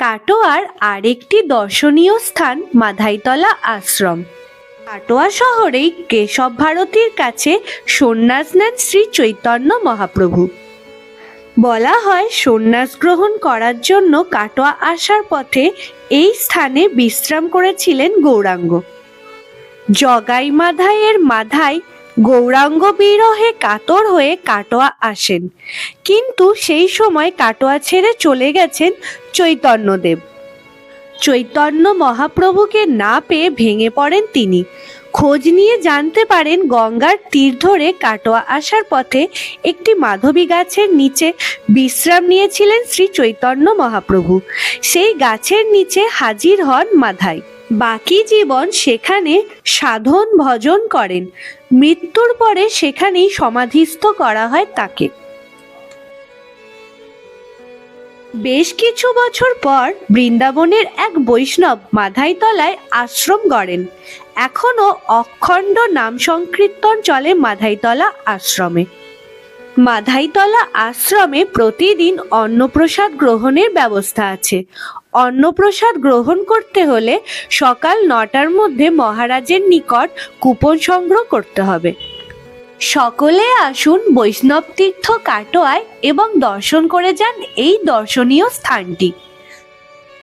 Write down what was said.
কাটোয়ার আরেকটি দর্শনীয় স্থান মাধাইতলা আশ্রম। কাটোয়া শহরেই কেশব ভারতীর কাছে সন্ন্যাস নেন শ্রী চৈতন্য মহাপ্রভু। বলা হয় সন্ন্যাস গ্রহণ করার জন্য কাটোয়া আসার পথে এই স্থানে বিশ্রাম করেছিলেন গৌরাঙ্গ। জগাই মাধাইয়ের মাধাই গৌরাঙ্গ বিরহে কাতর হয়ে কাটোয়া আসেন, কিন্তু সেই সময় কাটোয়া ছেড়ে চলে গেছেন চৈতন্যদেব। চৈতন্য মহাপ্রভুকে না পেয়ে ভেঙে পড়েন তিনি। খোঁজ নিয়ে জানতে পারেন গঙ্গার তীর ধরে কাটোয়া আসার পথে একটি মাধবী গাছের নিচে বিশ্রাম নিয়েছিলেন শ্রী চৈতন্য মহাপ্রভু। সেই গাছের নিচে হাজির হন মাধাই। বাকি জীবন সেখানে সাধন ভজন করেন। মৃত্যুর পরে সেখানেই সমাধিস্থ করা হয় তাকে। বেশ কিছু বছর পর বৃন্দাবনের এক বৈষ্ণব মাধাইতলায় আশ্রম গড়েন। এখনো অখণ্ড নাম সংকীর্তন চলে মাধাইতলা আশ্রমে। মাধাইতলা আশ্রমে প্রতিদিন অন্নপ্রসাদ গ্রহণের ব্যবস্থা আছে। অন্নপ্রসাদ গ্রহণ করতে হলে সকাল 9টার মধ্যে মহারাজের নিকট কুপন সংগ্রহ করতে হবে। সকলে আসুন বৈষ্ণব তীর্থ কাটোয়ায় এবং দর্শন করে যান এই দর্শনীয় স্থানটি।